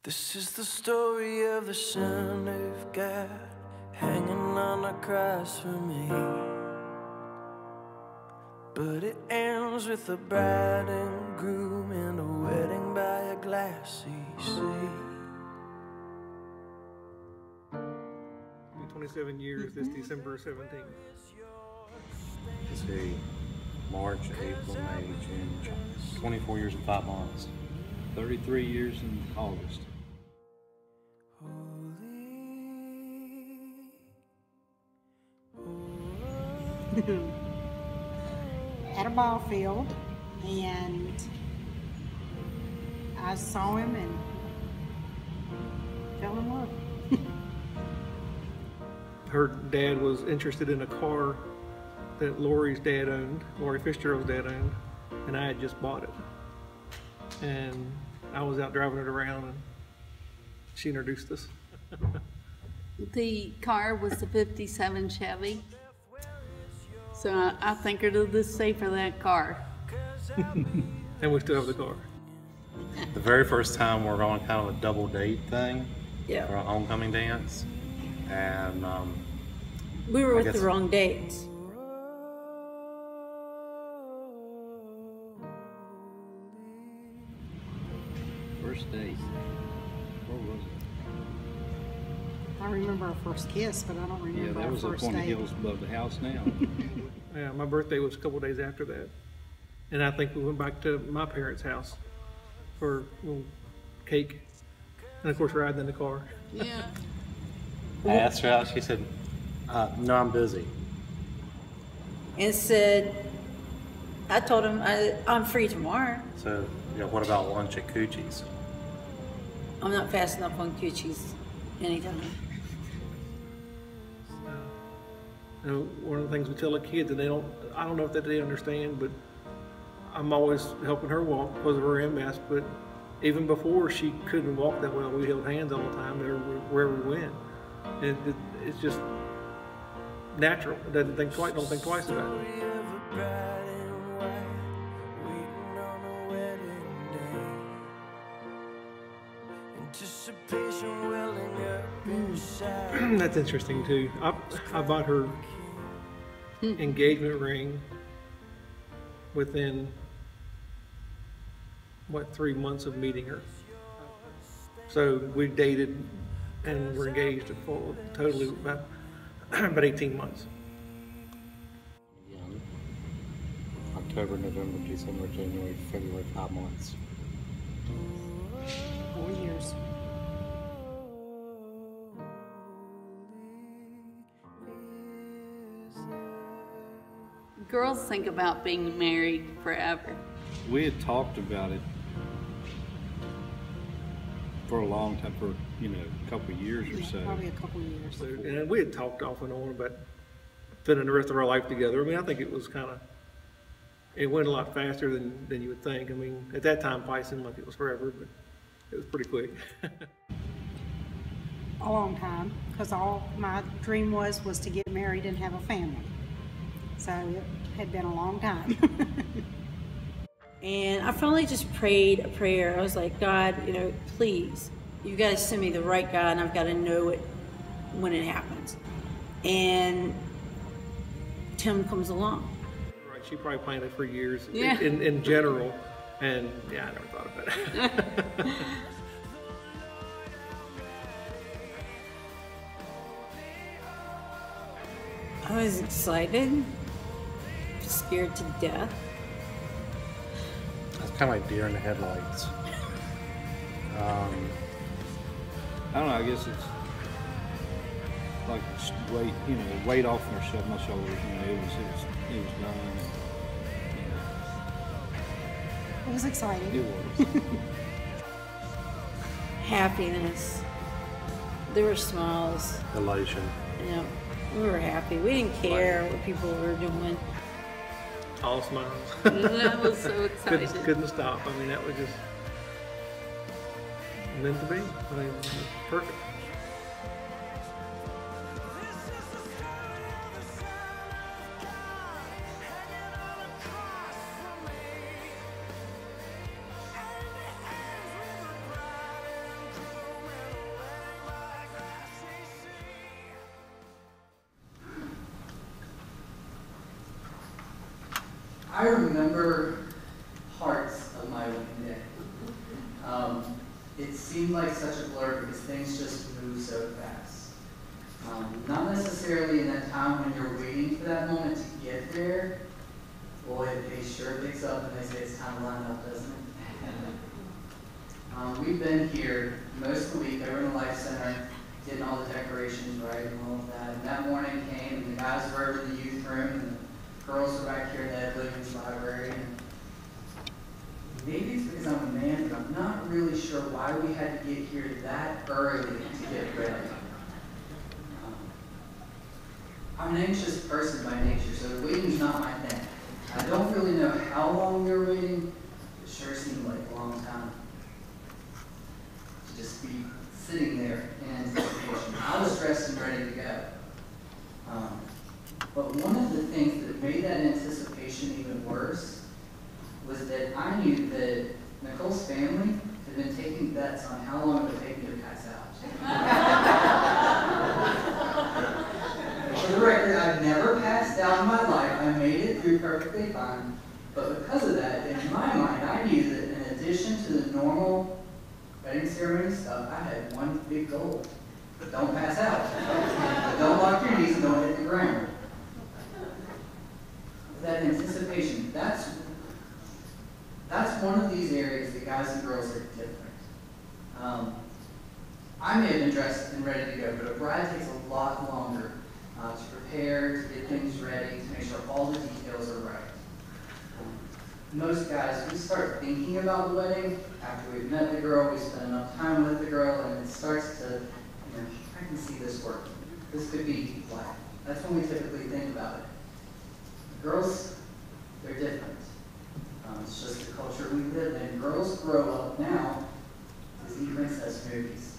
This is the story of the Son of God, hanging on a cross for me. But it ends with the bride and groom in a wedding by a glassy sea. 27 years this December 17th. Let's see, March, April, May, June, 24 years and 5 months. 33 years in August. At a ball field, and I saw him and fell in love. Her dad was interested in a car that Lori's dad owned, Lori Fitzgerald's dad owned, and I had just bought it. And I was out driving it around, and she introduced us. The car was a 57 Chevy, so I think her to this day for that car. And we still have the car. The very first time we're on kind of a double date thing Yeah. for a homecoming dance, and We were with guess- the wrong dates. First date. Where was it? I remember our first kiss, but I don't Yeah, remember that our was up first on the date. hills above the house now. Yeah, my birthday was a couple days after that. And I think we went back to my parents' house for a little cake. And of course, riding in the car. Yeah. I asked her out. She said, "No, I'm busy." And said, I told him I'm free tomorrow. So, what about lunch at Coochie's? I'm not fast enough on Coochie's anytime. One of the things we tell the kids, and I don't know if that they understand, but I'm always helping her walk because of her MS. But even before she couldn't walk that well, we held hands all the time wherever we went. And it's just natural. Don't think twice about it. Story of a bride in white, waiting on a wedding day. Anticipation welling up inside. That's interesting too. I bought her engagement ring within 3 months of meeting her. So we dated and were engaged for totally about 18 months. Young. October, November, December, January, February, 5 months. 4 years. Girls think about being married forever. We had talked about it for a long time, for a couple of years or Yeah, so. probably a couple of years. So, and we had talked off and on about spending the rest of our life together. I mean, I think it was it went a lot faster than you would think. I mean, at that time, probably seemed like it was forever, but it was pretty quick. A long time, because all my dream was to get married and have a family. So it had been a long time. And I finally just prayed a prayer. I was like, God, please, you got to send me the right guy, and I've got to know it when it happens. And Tim comes along. Right, she probably planned it for years Yeah. in general, and yeah, I never thought about it. I was excited, scared to death. It's kind of like deer in the headlights. I don't know, I guess it's like weight off my shoulders. It was done. It was exciting. It was. Happiness. There were smiles. Elation. We were happy. We didn't care what people were doing. All smiles. I was so excited. couldn't stop. I mean, that was just meant to be. I mean, perfect. I remember parts of my wedding day. It seemed like such a blur because things just move so fast. Not necessarily in that time when you're waiting for that moment to get there. Boy, it sure picks up and they say it's time to line up, doesn't it? We've been here most of the week over in the Life Center, getting all the decorations right and all of that. And that morning came and the guys were over in the youth room and the girls were back here in the Ed Williams Library. And maybe it's because I'm a man, but I'm not really sure why we had to get here that early to get ready. I'm an anxious person by nature, so waiting's not my thing. I don't really know how long we were waiting. It sure seemed like a long time to just be sitting there in anticipation. I was dressed and ready to go. But one of the things that made that anticipation even worse was that I knew that Nicole's family had been taking bets on how long it would take me to pass out. For the record, I've never passed out in my life. I made it through perfectly fine. But because of that, in my mind, I knew that in addition to the normal wedding ceremony stuff, I had one big goal. Don't pass out. Don't lock your knees and don't hit the ground. That anticipation, that's one of these areas that guys and girls are different. I may have been dressed and ready to go, but a bride takes a lot longer to prepare, to get things ready, to make sure all the details are right. Most guys, we start thinking about the wedding after we've met the girl, we spend enough time with the girl, and it starts to, I can see this working. This could be life. That's when we typically think about it. Girls, they're different. It's just the culture we live in. Girls grow up now to see princess movies.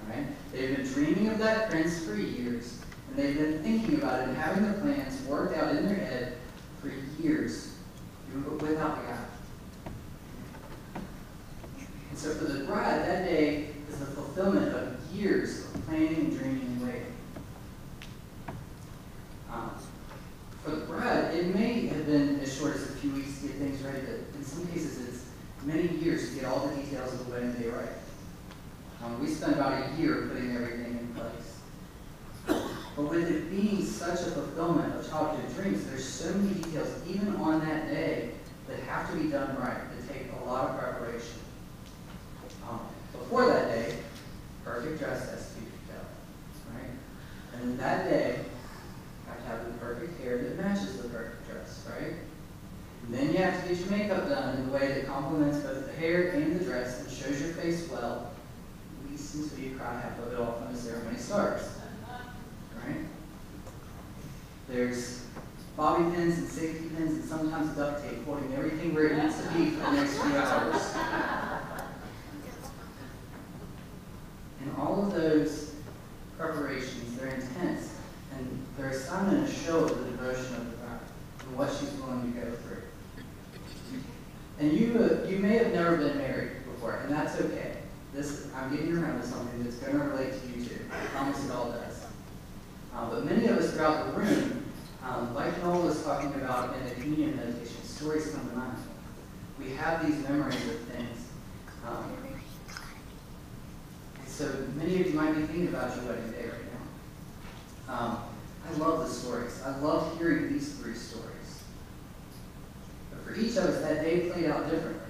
Right? They've been dreaming of that prince for years, and they've been thinking about it and having the plans worked out in their head for years, even without the guy. And so for the bride, that day is the fulfillment of years of planning and dreaming and waiting. For the bride, it may have been as short as a few weeks to get things ready, but in some cases it's many years to get all the details of the wedding day right. We spent about a year putting everything in place. But with it being such a fulfillment of childhood dreams, there's so many details, even on that day, that have to be done right, that take a lot of preparation. Before that day, perfect dress has to be picked out, right? And then that day, you have to have the perfect hair that matches the perfect dress, right? And then you have to get your makeup done in a way that complements both the hair and the dress and shows your face well, until you cry half of it off when the ceremony starts. Right? There's bobby pins and safety pins and sometimes duct tape holding everything where it needs to be for the next few hours. And all of those preparations, they're intense, and they're a sign and a show of the devotion of the bride and what she's willing to go through. And you may have never been married before, and that's okay. I'm getting around to something that's going to relate to you too. I promise it all does. But many of us throughout the room, like Noel was talking about in the communion meditation, stories come to mind. We have these memories of things. So many of you might be thinking about your wedding day right now. I love the stories. I love hearing these 3 stories. But for each of us, that day played out differently.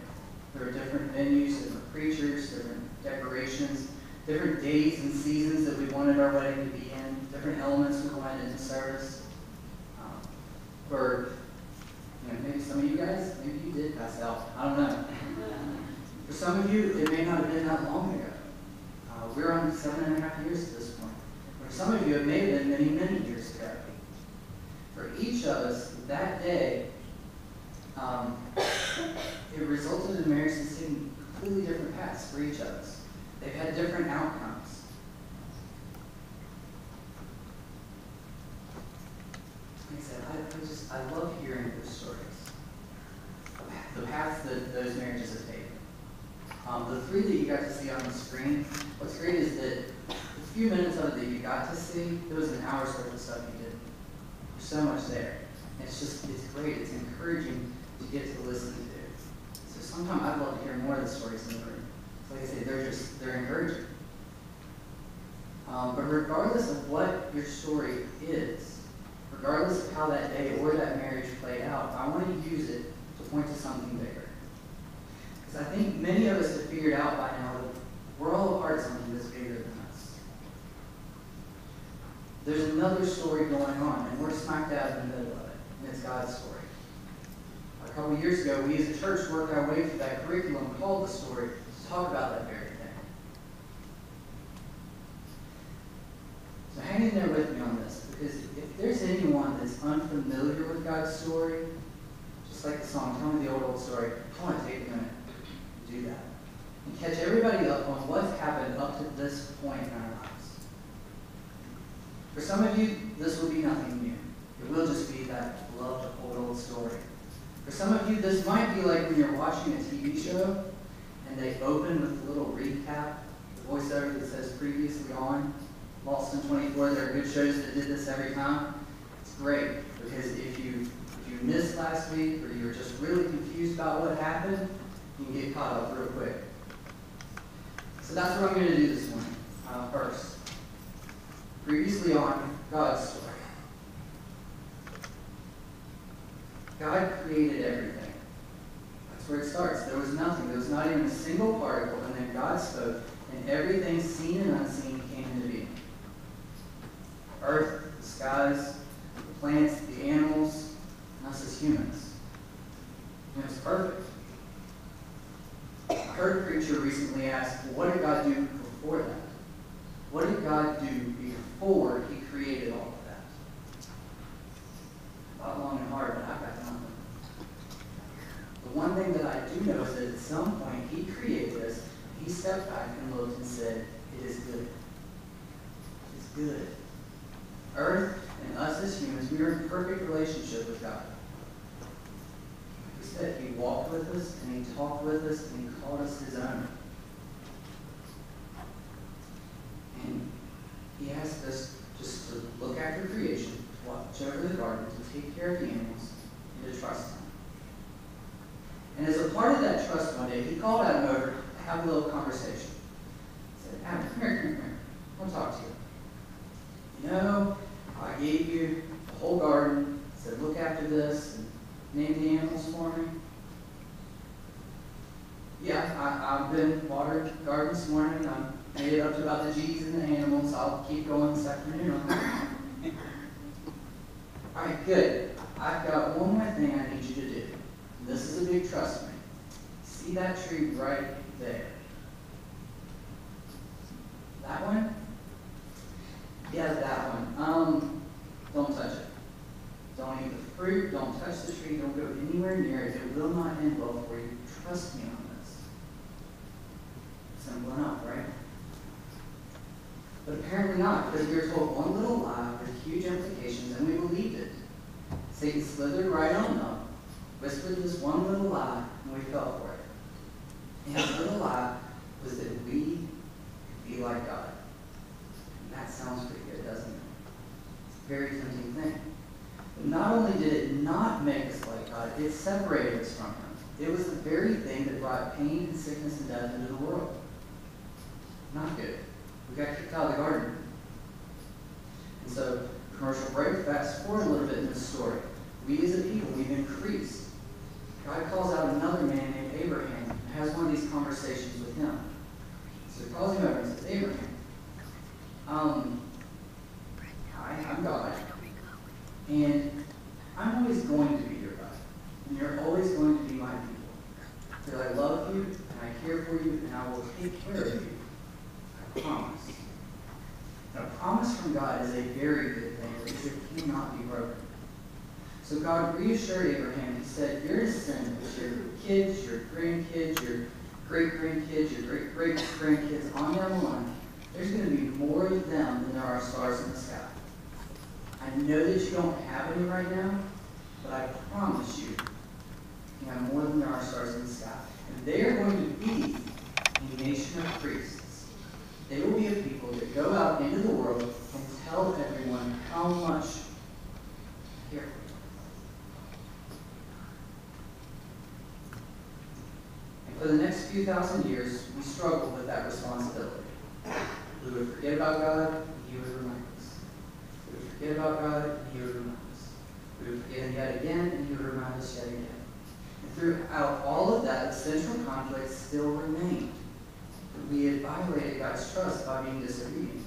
There were different venues, different preachers, different decorations, different days and seasons that we wanted our wedding to be in, different elements we wanted in the service. For maybe some of you guys, maybe you did pass out. I don't know. For some of you, it may not have been that long ago. We're on 7.5 years at this point. For some of you, it may have been many, many years ago. For each of us, that day, it resulted in marriages taking completely different paths for each of us. They've had different outcomes. Like I said, I love hearing those stories. The paths that those marriages have taken. The 3 that you got to see on the screen, what's great is that the few minutes of it that you got to see, there was an hour's worth of stuff you did. There's so much there. It's great. It's encouraging to get to listen to. So sometimes I'd love to hear more of the stories in the room. Like I say, they're encouraging. But regardless of what your story is, regardless of how that day or that marriage played out, I want to use it to point to something bigger. Because I think many of us have figured out by now that we're all a part of something that's bigger than us. There's another story going on, and we're smack dab in the middle of it, and it's God's story. A couple of years ago, we as a church worked our way through that curriculum called The Story to talk about that very thing. So hang in there with me on this, because if there's anyone that's unfamiliar with God's story, just like the song, Tell Me the Old Story, I want to take a minute to do that. And catch everybody up on what's happened up to this point in our lives. For some of you, this will be nothing new. It will just be that loved old story. For some of you, this might be like when you're watching a TV show and they open with a little recap, the voiceover that says previously on. Lost in 24, there are good shows that did this every time. It's great, because if you missed last week or you were just really confused about what happened, you can get caught up real quick. So that's what I'm going to do this morning. First, previously on God's story. God created everything. That's where it starts. There was nothing. There was not even a single particle, and then God spoke, and everything seen and unseen came into being. Earth, the skies, the plants, the animals, and us as humans. And it was perfect. I heard a preacher recently ask, well, what did God do before that? What did God do before he created all of that? Not long and hard, but I've got nothing. The one thing that I do know is that at some point he created us, he stepped back and looked and said, it is good. It's good. Earth and us as humans, we are in perfect relationship with God. He said he walked with us, and he talked with us, and he called us his own. And he asked us just to look after creation, to watch over the garden, to take care of the animals, and to trust him. And as a part of that trust one day, he called Adam over to have a little conversation. He said, Adam, come here. I want to talk to you. You know, I gave you the whole garden, said look after this, and name the animals for me. Yeah, I've been watering the garden this morning. I made it up to about the G's and the animals. I'll keep going this afternoon. All right, good. I've got one more thing I need you to do. This is a big trust me. See that tree right there? That one? Yeah, that one. Don't touch it. Don't eat the fruit. Don't touch the tree. Don't go anywhere near it. It will not end well for you. Trust me on this. Simple enough, right? But apparently not, because we were told one little lie with huge implications, and we believed it. Satan slithered right on up, whispered this one little lie, and we fell for it. And his little lie was that we could be like God. And that sounds pretty good, doesn't it? It's a very tempting thing. But not only did it not make us like God, it separated us from him. It was the very thing that brought pain and sickness and death into the world. Not good. We got kicked out of the garden. And so, commercial break, fast forward a little bit in this story. We as a people, we've increased. God calls out another man named Abraham and has one of these conversations with him. So he calls him over and says, Abraham, hi, I'm God. And I'm always going to be your God. And you're always going to be my people. Because I love you, and I care for you, and I will take care of you. I promise. And a promise from God is a very good thing because it cannot be broken. So God reassured Abraham. He said, your descendants, your kids, your grandkids, your great-grandkids, your great-great-grandkids, on down the line, there's going to be more of them than there are stars in the sky. I know that you don't have any right now, but I promise you, you have more than there are stars in the sky. And they are going to be a nation of priests. They will be a people that go out into the world and tell everyone how much I care for you. 2,000 years, we struggled with that responsibility. We would forget about God, and He would remind us. We would forget about God, and He would remind us. We would forget Him yet again, and He would remind us yet again. And throughout all of that, the central conflict still remained. We had violated God's trust by being disobedient.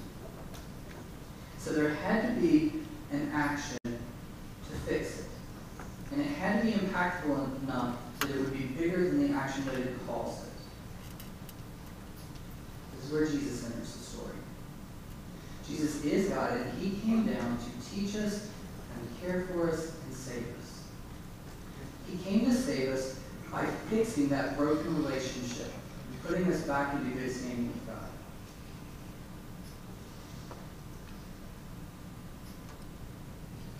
So there had to be an action to fix it. And it had to be impactful enough that it would be bigger than the action that it caused it. This is where Jesus enters the story. Jesus is God, and He came down to teach us and care for us and save us. He came to save us by fixing that broken relationship and putting us back into good standing with God.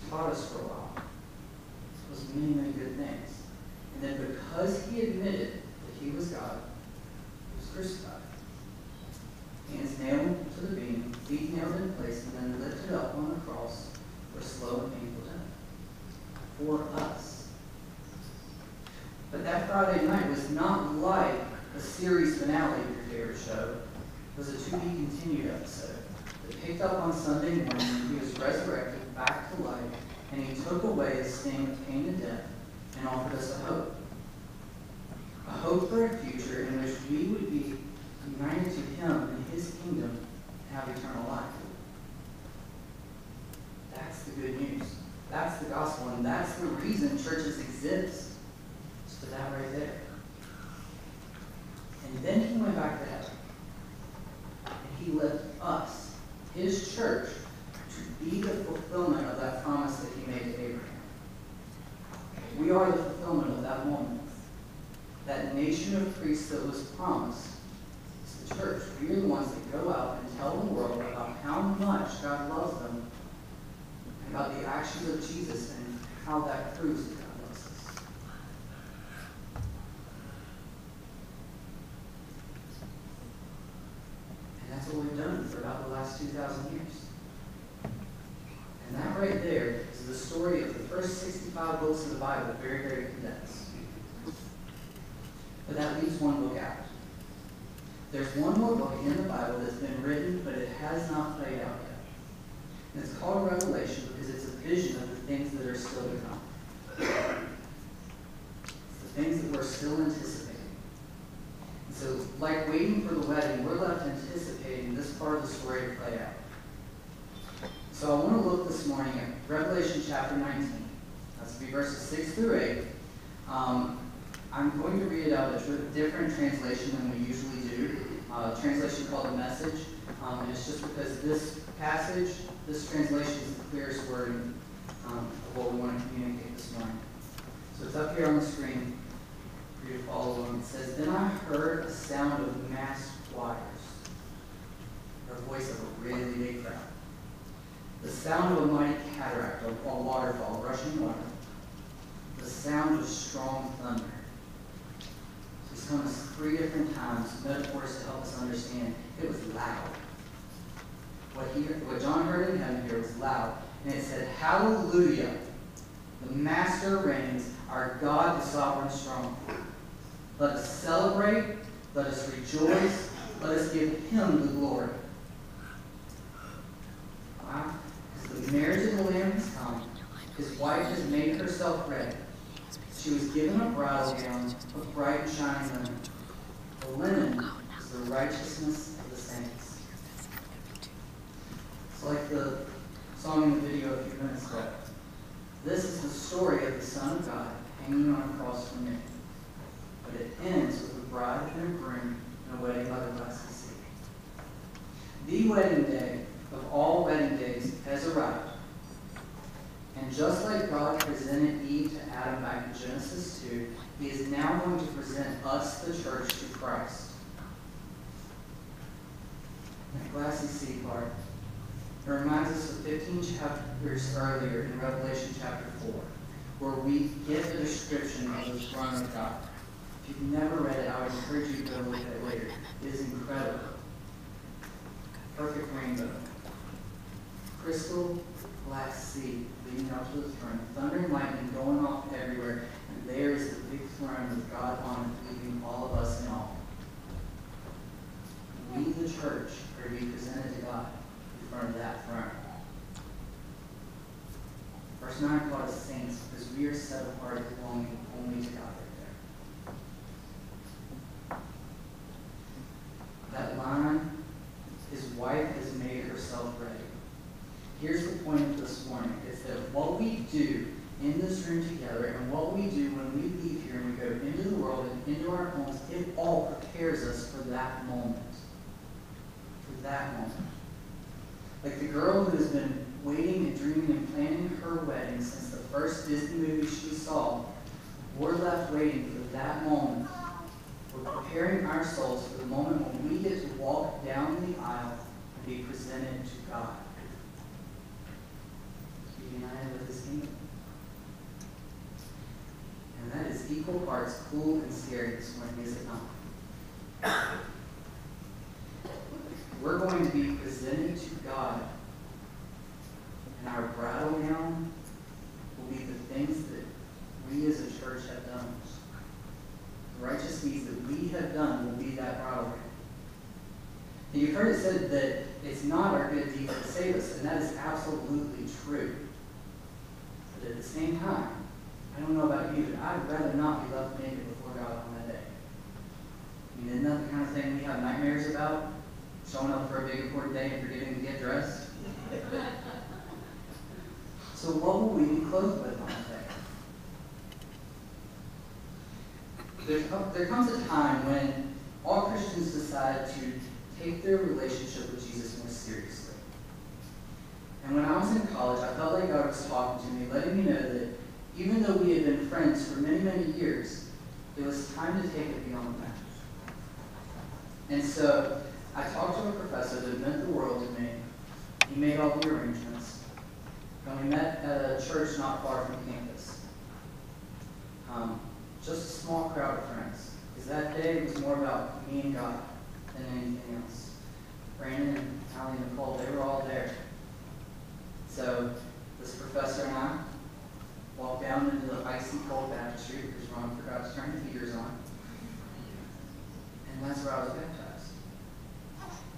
He taught us for a while. It was many, many good things. And then because He admitted that He was God, He was crucified. Hands nailed to the beam, feet nailed in place, and then lifted up on the cross for slow and painful death. For us. But that Friday night was not like a series finale of your favorite show. It was a to-be-continued episode that picked up on Sunday morning when He was resurrected back to life, and He took away the sting of pain and death and offered us a hope. A hope for a future in which we would be united to Him and His kingdom and have eternal life. That's the good news. That's the gospel, and that's the reason churches exist. It's for that right there. And then He went back to heaven. And He left us, His church, to be the fulfillment of that promise that He made to Abraham. We are the fulfillment of that moment. That nation of priests that was promised is the church. We are the ones that go out and tell the world about how much God loves them and about the actions of Jesus and how that proves that God loves us. And that's what we've done for about the last 2,000 years. And that right there is the story of the first 65 books of the Bible, very, very condensed. But that leaves one book out. There's one more book in the Bible that's been written, but it has not played out yet. And it's called Revelation because it's a vision of the things that are still to come. It's the things that we're still anticipating. And so, like waiting for the wedding, we're left anticipating this part of the story to play out. So I want to look this morning at Revelation chapter 19. That's going to be verses 6 through 8. I'm going to read it out a different translation than we usually do. A translation called The Message. And it's just because this passage, this translation is the clearest wording of what we want to communicate this morning. So it's up here on the screen for you to follow along. It says, "Then I heard a sound of massed waters, the voice of a really big crowd. The sound of a mighty cataract, a waterfall, rushing water. The sound of strong thunder." He's telling us 3 different times, metaphors to help us understand. It was loud. What John heard in heaven here was loud. And it said, "Hallelujah! The Master reigns, our God, the sovereign strong. Let us celebrate, let us rejoice, let us give Him the glory." Why? Because the marriage of the Lamb has come. His wife has made herself ready. She was given a bridal gown of bright and shining linen. The linen is the righteousness of the saints. It's like the song in the video a few minutes ago. This is the story of the Son of God hanging on a cross for me. But it ends with a bride and a groom and a wedding by the glassy sea. The wedding day of all wedding days has arrived. And just like God presented Eve to Adam back in Genesis 2, He is now going to present us, the church, to Christ. That glassy sea part, it reminds us of 15 chapters earlier in Revelation chapter 4, where we get a description of the throne of God. If you've never read it, I would encourage you to go look at it later. It is incredible. Perfect rainbow. Crystal glass sea leading out to the throne. Thunder and lightning going off everywhere. And there is the big throne with God on it, leaving all of us in awe. church are to be presented to God in front of that throne. Verse 9 called us saints because we are set apart belonging only to God right there. That line, his wife has made herself ready. Here's the point of this morning, is that what we do in this room together and what we do when we leave here and we go into the world and into our homes, it all prepares us for that moment. For that moment. Like the girl who has been waiting and dreaming and planning her wedding since the first Disney movie she saw, we're left waiting for that moment. We're preparing our souls for the moment when we get to walk down the aisle and be presented to God. To be united with his kingdom. And that is equal parts cool and scary this morning, is it not? We're going to be presented to God, and our bridal gown will be the things that we as a church have done. The righteous deeds that we have done will be that bridal gown. And you've heard it said that it's not our good deeds that save us, and that is absolutely true. But at the same time, I don't know about you, but I'd rather not be left naked before God on that day. I mean, isn't that the kind of thing we have nightmares about? Showing up for a big important day and forgetting to get dressed? So what will we be clothed with on that day? There comes a time when all Christians decide to take their relationship with Jesus more seriously. And when I was in college, I felt like God was talking to me, letting me know that even though we had been friends for many, many years, it was time to take it beyond that. And so I talked to a professor that meant the world to me. He made all the arrangements. And we met at a church not far from campus. Just a small crowd of friends. Because that day was more about me and God than anything else. Brandon and Allie and Nicole, they were all there. So this professor and I walked down into the icy cold baptistry because Ron forgot to turn the heaters on. And that's where I was baptized.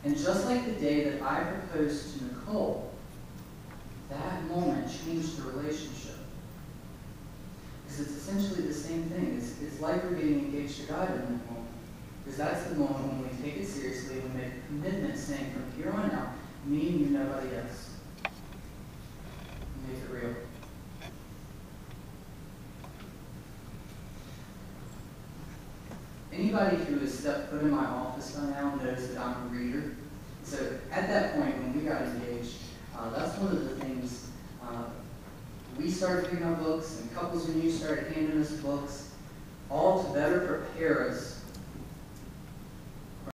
And just like the day that I proposed to Nicole, that moment changed the relationship. Because it's essentially the same thing. It's like we're getting engaged to God in that moment. Because that's the moment when we take it seriously and we make a commitment saying from here on out, me and you, nobody else. Make it real. Anybody who has stepped foot in my office by now knows that I'm a reader. So at that point when we got engaged, that's one of the things we started picking up books, and couples we knew started handing us books, all to better prepare us